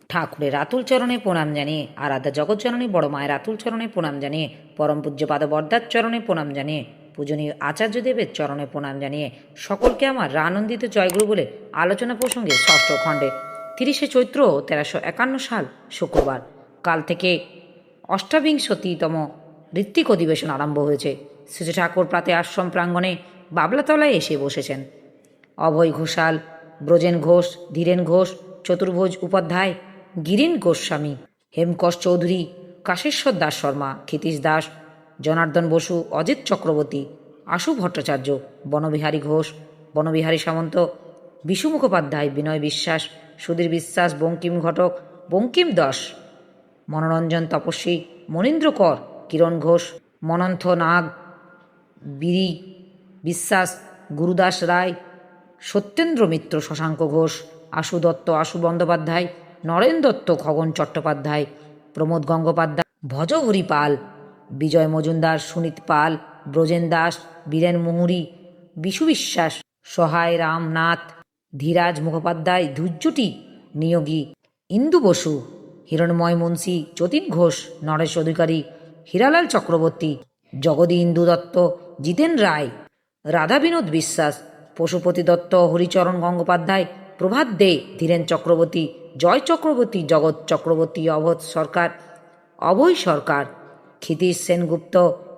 ঠাকুরের আতুল চরণে প্রণাম জানিয়ে, আরাধ্যা জগৎজননী বড় মায়ের আতুল চরণে প্রণাম জানিয়ে, পরম পূজ্যপাদ বরদার চরণে প্রণাম জানিয়ে, পূজনীয় আচার্যদেবের চরণে প্রণাম জানিয়ে সকলকে আমার আনন্দিত জয়গুরু বলে আলোচনা প্রসঙ্গে ষষ্ঠ খণ্ডে 30শে চৈত্র 1351 সাল শুক্রবার কাল থেকে অষ্টাবিংশতিতম ঋত্বিক অধিবেশন আরম্ভ হয়েছে। শ্রী ঠাকুর প্রাতে আশ্রম প্রাঙ্গণে বাবলাতলায় এসে বসেছেন। অভয় ঘোষাল, ব্রজেন ঘোষ, ধীরেন ঘোষ, চতুর্ভুজ উপাধ্যায়, গিরিন গোস্বামী, হেমকশ চৌধুরী, কাশেশ্বর দাস শর্মা, ক্ষিতীশ দাস, জনার্দন বসু, অজিত চক্রবর্তী, আশু ভট্টাচার্য, বনবিহারী ঘোষ, বনবিহারী সামন্ত, বিশু মুখোপাধ্যায়, বিনয় বিশ্বাস, সুধীর বিশ্বাস, বঙ্কিম ঘটক, বঙ্কিম দাস, মনোরঞ্জন তপস্বী, মনীন্দ্র কর, কিরণ ঘোষ, মনন্থ নাগ, বীরি বিশ্বাস, গুরুদাস রায়, সত্যেন্দ্র মিত্র, শশাঙ্ক ঘোষ, আশু দত্ত, আশু বন্দ্যোপাধ্যায়, নরেন দত্ত, খগন চট্টোপাধ্যায়, প্রমোদ গঙ্গোপাধ্যায়, ভজহরি পাল, বিজয় মজুমদার, সুনীত পাল, ব্রজেন দাস, বীরেন মুহুরী, বিশু বিশ্বাস, সহায় রামনাথ, ধীরাজ মুখোপাধ্যায়, ধূর্যটি নিয়োগী, ইন্দু বসু, হিরণময় মুন্সী, যতীন ঘোষ, নরেশ অধিকারী, হীরালাল চক্রবর্তী, জগদী ইন্দু দত্ত, জিতেন রায়, রাধা বিনোদ বিশ্বাস, পশুপতি দত্ত, হরিচরণ গঙ্গোপাধ্যায়, প্রভাত দে, ধীরেন চক্রবর্তী, জয় চক্রবর্তী, জগৎ চক্রবর্তী, অভয় সরকার, অভয় সরকার, ক্ষিতীশ সেনগুপ্ত,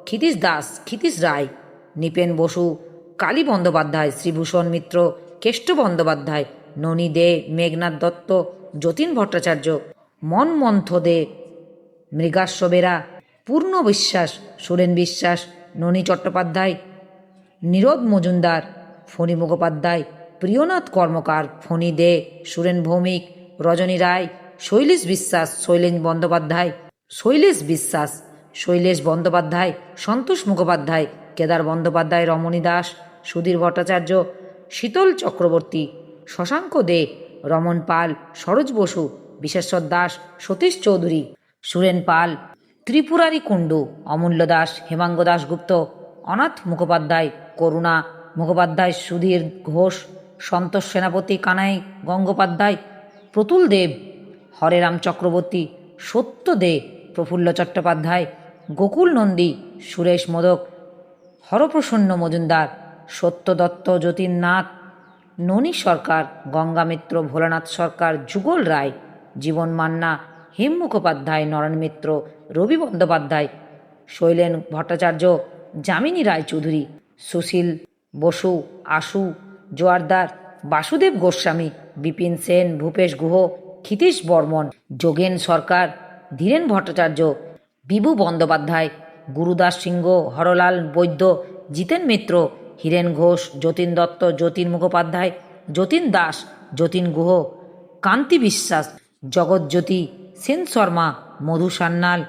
ক্ষিতীশ দাস, ক্ষিতীশ রায়, নৃপেন বসু, কালী বন্দ্যোপাধ্যায়, শ্রীভূষণ মিত্র, কেষ্ট বন্দ্যোপাধ্যায়, ননী দে, মেঘনাথ দত্ত, যতীন ভট্টাচার্য, মনমন্থ দে, মৃগাস্ব বেরা, পূর্ণ বিশ্বাস, সুরেন বিশ্বাস, ননী চট্টোপাধ্যায়, নীরদ মজুমদার, ফণী মুখোপাধ্যায়, প্রিয়নাথ কর্মকার, ফণী দে, সুরেন ভৌমিক, রজনী রায়, শৈলেশ বিশ্বাস, শৈলেশ বন্দ্যোপাধ্যায়, শৈলেশ বিশ্বাস, শৈলেশ বন্দ্যোপাধ্যায়, সন্তোষ মুখোপাধ্যায়, কেদার বন্দ্যোপাধ্যায়, রমণী দাস, সুধীর ভট্টাচার্য, শীতল চক্রবর্তী, শশাঙ্ক দে, রমন পাল, সরোজ বসু, বিশেশ্বর দাস, সতীশ চৌধুরী, সুরেন পাল, ত্রিপুরারি কুণ্ডু, অমূল্য দাস, হেমাঙ্গ দাশগুপ্ত, অনাথ মুখোপাধ্যায়, করুণা মুখোপাধ্যায়, সুধীর ঘোষ, সন্তোষ সেনাপতি, কানাই গঙ্গোপাধ্যায়, প্রতুল দেব, হরেরাম চক্রবর্তী, সত্য দে, প্রফুল্ল চট্টোপাধ্যায়, গোকুল নন্দী, সুরেশ মোদক, হরপ্রসন্ন মজুমদার, সত্য দত্ত, যতীন নাথ, ননী সরকার, গঙ্গা মিত্র, ভোলানাথ সরকার, যুগল রায়, জীবন মান্না, হেম মুখোপাধ্যায়, নরেন মিত্র, রবি বন্দ্যোপাধ্যায়, শৈলেন ভট্টাচার্য, যামিনী রায়চৌধুরী, সুশীল বসু, আশু জোয়ারদার, বাসুদেব গোস্বামী, বিপিন সেন, ভূপেশ গুহ, ক্ষিতীশ বর্মন, যোগেন সরকার, ধীরেন ভট্টাচার্য, বিভু বন্দ্যোপাধ্যায়, গুরুদাস সিংহ, হরলাল বৈদ্য, জিতেন মিত্র, হীরেন ঘোষ, যতীন দত্ত, যতীন মুখোপাধ্যায়, যতীন দাস, যতীন গুহ, কান্তি বিশ্বাস, জগৎজ্যোতি, সেন শর্মা, মধু সান্যাল,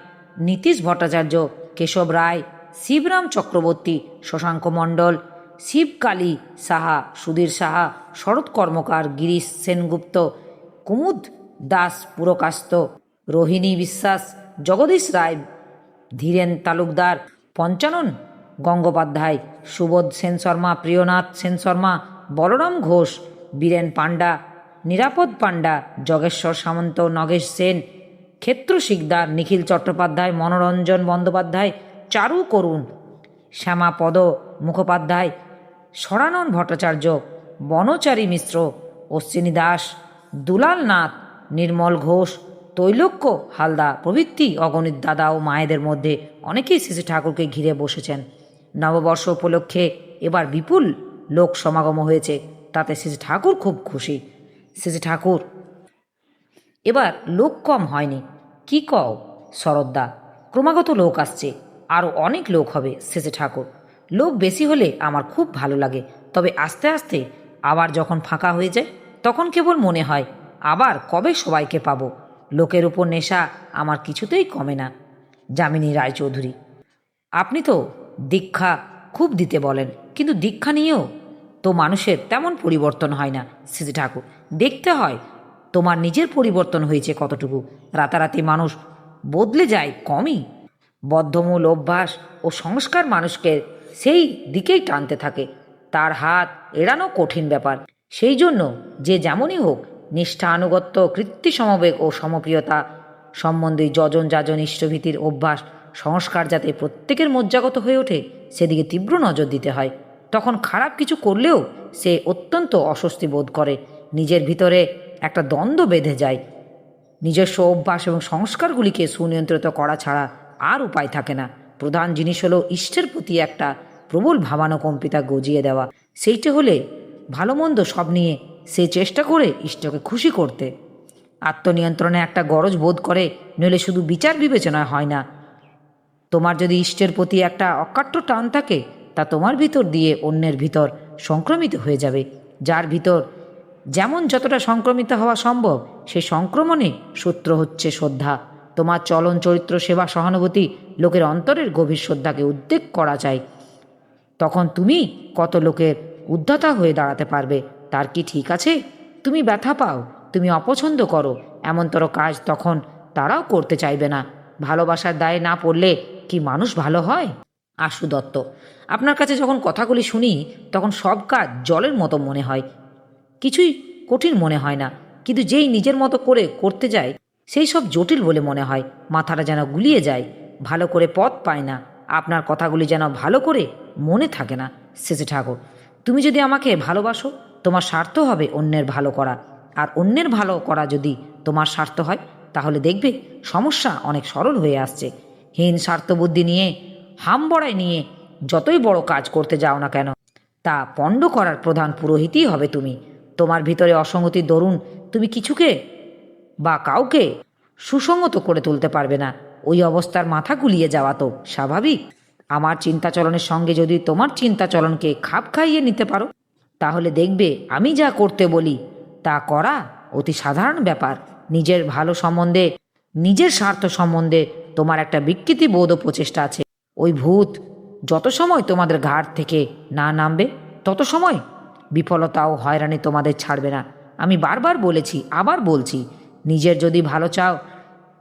নীতিশ ভট্টাচার্য, কেশব রায়, শিবরাম চক্রবর্তী, শশাঙ্ক মণ্ডল, শিবকালী সাহা, সুধীর সাহা, শরৎ কর্মকার, গিরিশ সেনগুপ্ত, কুমুদ দাস পুরকাস্ত, রোহিণী বিশ্বাস, জগদীশ রায়, ধীরেন তালুকদার, পঞ্চানন গঙ্গোপাধ্যায়, সুবোধ সেন শর্মা, প্রিয়নাথ সেন শর্মা, বলরাম ঘোষ, বীরেন পাণ্ডা, নিরাপদ পাণ্ডা, জগেশ্বর সামন্ত, নগেশ সেন, ক্ষেত্র শিকদার, নিখিল চট্টোপাধ্যায়, মনোরঞ্জন বন্দ্যোপাধ্যায়, চারু করুণ, শ্যামাপদ মুখোপাধ্যায়, সরানন ভট্টাচার্য, বনচারী মিশ্র, অশ্বিনী দাস, দুলাল নাথ, নির্মল ঘোষ, তৈলক্য হালদা প্রভৃতি অগণিত দাদা ও মায়েদের মধ্যে অনেকেই শ্রী ঠাকুরকে ঘিরে বসেছেন। নববর্ষ উপলক্ষে এবার বিপুল লোক সমাগম হয়েছে, তাতে শ্রী ঠাকুর খুব খুশি। শ্রী ঠাকুর এবার লোক কম হয়নি, কি কও শরৎদা, ক্রমাগত লোক আসছে, আরও অনেক লোক হবে শ্রী ঠাকুর। লোক বেশি হলে আমার খুব ভালো লাগে, তবে আস্তে আস্তে আবার যখন ফাঁকা হয়ে যায় তখন কেবল মনে হয় আবার কবে সবাইকে পাবো। লোকের উপর নেশা আমার কিছুতেই কমে না। যামিনী রায়চৌধুরী: আপনি তো দীক্ষা খুব দিতে বলেন, কিন্তু দীক্ষা নিয়েও তো মানুষের তেমন পরিবর্তন হয় না শ্রী ঠাকুর। দেখতে হয় তোমার নিজের পরিবর্তন হয়েছে কতটুকু। রাতারাতি মানুষ বদলে যায় কমই। বদ্ধমূল অভ্যাস ও সংস্কার মানুষকে সেই দিকেই টানতে থাকে, তার হাত এড়ানো কঠিন ব্যাপার। সেই জন্য যে যেমনই হোক নিষ্ঠা, আনুগত্য, কৃত্তি সমবেগ ও সমপ্রিয়তা সম্বন্ধে যজন যাজন ইষ্টভীতির অভ্যাস সংস্কার যাতে প্রত্যেকের মজ্জাগত হয়ে ওঠে সেদিকে তীব্র নজর দিতে হয়। তখন খারাপ কিছু করলেও সে অত্যন্ত অস্বস্তি বোধ করে, নিজের ভিতরে একটা দ্বন্দ্ব বেঁধে যায়। নিজস্ব অভ্যাস এবং সংস্কারগুলিকে সুনিয়ন্ত্রিত করা ছাড়া আর উপায় থাকে না। প্রধান জিনিস হলো ইষ্টের প্রতি একটা প্রবল ভাবানুকম্পিতা গজিয়ে দেওয়া। সেইটা হলে ভালো মন্দ সব নিয়ে সে চেষ্টা করে ইষ্টকে খুশি করতে। আত্মনিয়ন্ত্রণে একটা গরজ বোধ করে, নইলে শুধু বিচার বিবেচনায় হয় না। তোমার যদি ইষ্টের প্রতি একটা অকাট্য টান থাকে, তা তোমার ভিতর দিয়ে অন্যের ভিতর সংক্রমিত হয়ে যাবে। যার ভিতর যেমন যতটা সংক্রমিত হওয়া সম্ভব, সেই সংক্রমণে সূত্র হচ্ছে শ্রদ্ধা। তোমার চলন, চরিত্র, সেবা, সহানুভূতি লোকের অন্তরের গভীর শ্রদ্ধাকে উদ্বেগ করা চাই। তখন তুমি কত লোকের উদ্ধতা হয়ে দাঁড়াতে পারবে। তার কি ঠিক আছে? তুমি ব্যথা পাও, তুমি অপছন্দ করো, এমনতর কাজ তখন তারাও করতে চাইবে না। ভালোবাসার দায়ে না পড়লে কি মানুষ ভালো হয়? আশু দত্ত: আপনার কাছে যখন কথাগুলি শুনি তখন সব কাজ জলের মতো মনে হয়, কিছুই কঠিন মনে হয় না। কিন্তু যেই নিজের মতো করে করতে যায়, সেই সব জটিল বলে মনে হয়। মাথাটা যেন গুলিয়ে যায়, ভালো করে পথ পায় না। আপনার কথাগুলি যেন ভালো করে মনে থাকে না। শেষে ঠাকুর: তুমি যদি আমাকে ভালোবাসো, তোমার স্বার্থ হবে অন্যের ভালো করা। আর অন্যের ভালো করা যদি তোমার স্বার্থ হয়, তাহলে দেখবে সমস্যা অনেক সরল হয়ে আসছে। হীন স্বার্থবুদ্ধি নিয়ে, হামবড়াই নিয়ে যতই বড় কাজ করতে যাও না কেন, তা পণ্ড করার প্রধান পুরোহিতই হবে তুমি। তোমার ভিতরে অসঙ্গতির দরুন তুমি কিছুকে বা কাউকে সুসংগত করে তুলতে পারবে না। ওই অবস্থার মাথা গুলিয়ে যাওয়া তো স্বাভাবিক। আমার চিন্তাচলনের সঙ্গে যদি তোমার চিন্তাচলনকে খাপ খাইয়ে নিতে পারো, তাহলে দেখবে আমি যা করতে বলি তা করা অতি সাধারণ ব্যাপার। নিজের ভালো সম্বন্ধে, নিজের স্বার্থ সম্বন্ধে তোমার একটা বিকৃতি বোধ ও প্রচেষ্টা আছে। ওই ভূত যত সময় তোমাদের ঘাট থেকে না নামবে, তত সময় বিফলতা ও হয়রানি তোমাদের ছাড়বে না। আমি বারবার বলেছি, আবার বলছি, নিজের যদি ভালো চাও,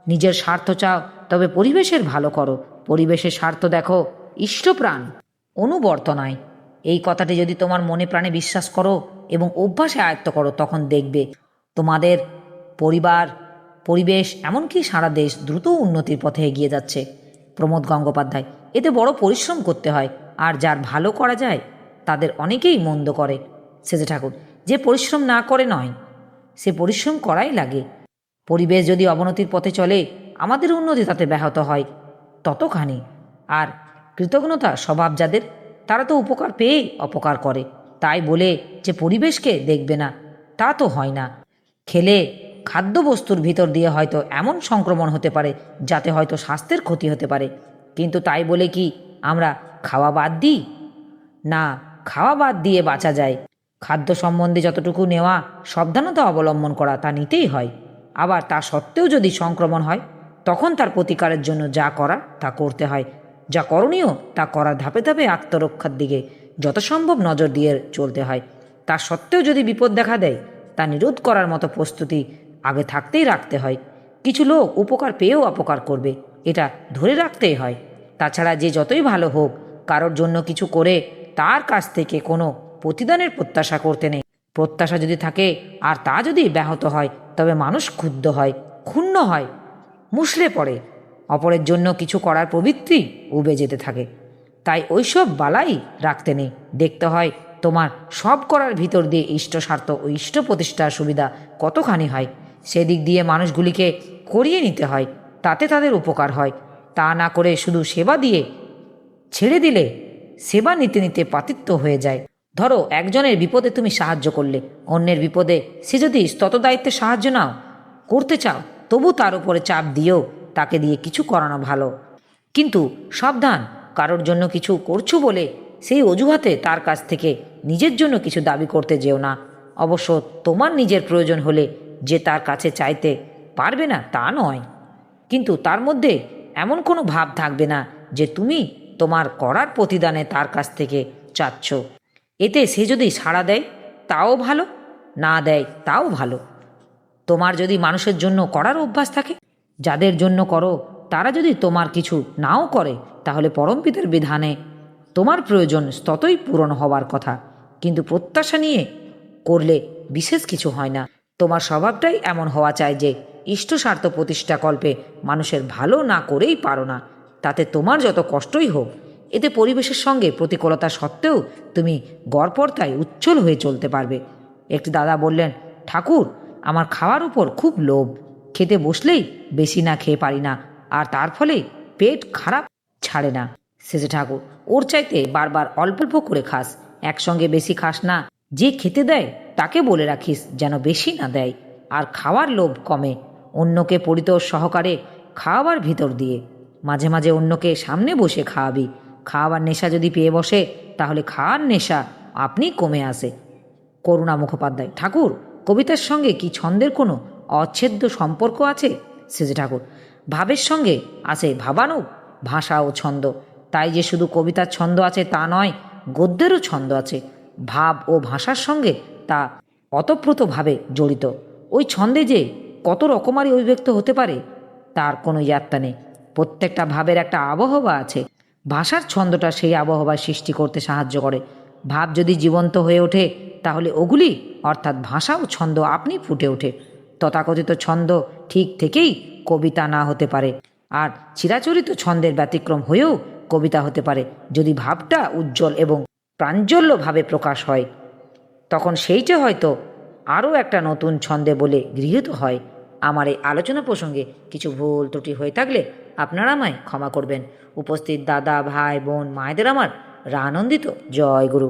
নিজের স্বার্থ চাও, তবে পরিবেশের ভালো করো। পরিবেশের স্বার্থ দেখো ইষ্টপ্রাণ অনুবর্তনায়। এই কথাটি যদি তোমার মনে প্রাণে বিশ্বাস করো এবং অভ্যাসে আয়ত্ত করো, তখন দেখবে তোমাদের পরিবার, পরিবেশ, এমনকি সারা দেশ দ্রুত উন্নতির পথে এগিয়ে যাচ্ছে। প্রমোদ গঙ্গোপাধ্যায়: এতে বড় পরিশ্রম করতে হয়, আর যার ভালো করা যায় তাদের অনেকেই মন্দ করে। শেষে ঠাকুর: যে পরিশ্রম না করে নয়, সে পরিশ্রম করাই লাগে। পরিবেশ যদি অবনতির পথে চলে, আমাদের উন্নতি তাতে ব্যাহত হয় ততখানি। আর কৃতজ্ঞতা স্বভাব যাদের, তারা তো উপকার পেয়ে অপকার করে। তাই বলে যে পরিবেশকে দেখবে না, তা তো হয় না। খেলে খাদ্যবস্তুর ভিতর দিয়ে হয়তো এমন সংক্রমণ হতে পারে যাতে হয়তো স্বাস্থ্যের ক্ষতি হতে পারে, কিন্তু তাই বলে কি আমরা খাওয়া বাদ দিই? না, খাওয়া বাদ দিয়ে বাঁচা যায়। খাদ্য সম্বন্ধে যতটুকু নেওয়া, সাবধানতা অবলম্বন করা, তা নিতেই হয়। আবার তা সত্ত্বেও যদি সংক্রমণ হয়, তখন তার প্রতিকারের জন্য যা করা তা করতে হয়। যা করণীয় তা করার ধাপে ধাপে আত্মরক্ষার দিকে যত সম্ভব নজর দিয়ে চলতে হয়। তা সত্ত্বেও যদি বিপদ দেখা দেয়, তা নিরোধ করার মতো প্রস্তুতি আগে থাকতেই রাখতে হয়। কিছু লোক উপকার পেয়েও অপকার করবে, এটা ধরে রাখতেই হয়। তাছাড়া যে যতই ভালো হোক, কারোর জন্য কিছু করে তার কাছ থেকে কোনো প্রতিদানের প্রত্যাশা করতে নেই। প্রত্যাশা যদি থাকে আর তা যদি ব্যাহত হয়, তবে মানুষ ক্ষুব্ধ হয়, ক্ষুণ্ণ হয়, মুষড়ে পড়ে, অপরের জন্য কিছু করার প্রবৃত্তি উবে যেতে থাকে। তাই ওইসব বালাই রাখতে নেই। দেখতে হয় তোমার সব করার ভিতর দিয়ে ইষ্ট স্বার্থ ও ইষ্ট প্রতিষ্ঠার সুবিধা কতখানি হয়। সেদিক দিয়ে মানুষগুলিকে করিয়ে নিতে হয়, তাতে তাদের উপকার হয়। তা না করে শুধু সেবা দিয়ে ছেড়ে দিলে সেবা নিতে নিতে পাতিত্ব হয়ে যায়। ধরো একজনের বিপদে তুমি সাহায্য করলে, অন্যের বিপদে সে যদি দায়িত্বে সাহায্য নাও করতে চাও, তবু তার উপরে চাপ দিয়েও তাকে দিয়ে কিছু করানো ভালো। কিন্তু সাবধান, কারোর জন্য কিছু করছো বলে সেই অজুহাতে তার কাছ থেকে নিজের জন্য কিছু দাবি করতে যেও না। অবশ্য তোমার নিজের প্রয়োজন হলে যে তার কাছে চাইতে পারবে না তা নয়, কিন্তু তার মধ্যে এমন কোনো ভাব থাকবে না যে তুমি তোমার করার প্রতিদানে তার কাছ থেকে চাচ্ছ। এতে সে যদি সাড়া দেয় তাও ভালো, না দেয় তাও ভালো। তোমার যদি মানুষের জন্য করার অভ্যাস থাকে, যাদের জন্য করো তারা যদি তোমার কিছু নাও করে, তাহলে পরমপিতার বিধানে তোমার প্রয়োজন ততই পূরণ হবার কথা। কিন্তু প্রত্যাশা নিয়ে করলে বিশেষ কিছু হয় না। তোমার স্বভাবটাই এমন হওয়া চাই যে ইষ্টস্বার্থ প্রতিষ্ঠাকল্পে মানুষের ভালো না করেই পারো না। তাতে তোমার যত কষ্টই হোক, এতে পরিবেশের সঙ্গে প্রতিকূলতা সত্ত্বেও তুমি গড়পড়তায় উচ্ছল হয়ে চলতে পারবে। একটি দাদা বললেন, ঠাকুর, আমার খাওয়ার উপর খুব লোভ। খেতে বসলেই বেশি না খেয়ে পারি না, আর তার ফলে পেট খারাপ ছাড়ে না। শেষে ঠাকুর, ওর চাইতে বারবার অল্প অল্প করে খাস, একসঙ্গে বেশি খাস না। যে খেতে দেয় তাকে বলে রাখিস যেন বেশি না দেয়, আর খাওয়ার লোভ কমে। অন্যকে পরিতোষ সহকারে খাওয়াবার ভিতর দিয়ে মাঝে মাঝে অন্যকে সামনে বসে খাওয়াবি। খাওয়াবার নেশা যদি পেয়ে বসে, তাহলে খাওয়ার নেশা আপনি কমে আসে। করুণা মুখোপাধ্যায়, ঠাকুর, কবিতার সঙ্গে কি ছন্দের কোনো অচ্ছেদ্য সম্পর্ক আছে? শেষে ঠাকুর, ভাবের সঙ্গে আছে ভাবানুগ, ভাষা ও ছন্দ। তাই যে শুধু কবিতার ছন্দ আছে তা নয়, গদ্যেরও ছন্দ আছে। ভাব ও ভাষার সঙ্গে তা অতপ্রতভাবে জড়িত। ওই ছন্দে যে কত রকমারি অভিব্যক্ত হতে পারে তার কোনো ইয়াত্তা নেই। প্রত্যেকটা ভাবের একটা আবহাওয়া আছে। ভাষার ছন্দটা সেই আবহাওয়া সৃষ্টি করতে সাহায্য করে। ভাব যদি জীবন্ত হয়ে ওঠে, তাহলে ওগুলি অর্থাৎ ভাষা ও ছন্দ আপনি ফুটে ওঠে। তথাকথিত ছন্দ ঠিক থেকেই কবিতা না হতে পারে, আর চিরাচরিত ছন্দের ব্যতিক্রম হয়েও কবিতা হতে পারে। যদি ভাবটা উজ্জ্বল এবং প্রাঞ্জল্যভাবে প্রকাশ হয়, তখন সেইটা হয়তো আরও একটা নতুন ছন্দে বলে গৃহীত হয়। আমার এই আলোচনা প্রসঙ্গে কিছু ভুল ত্রুটি হয়ে থাকলে আপনারা আমায় ক্ষমা করবেন। উপস্থিত দাদা, ভাই, বোন, মায়েদের আমার রানন্দিত জয় গুরু।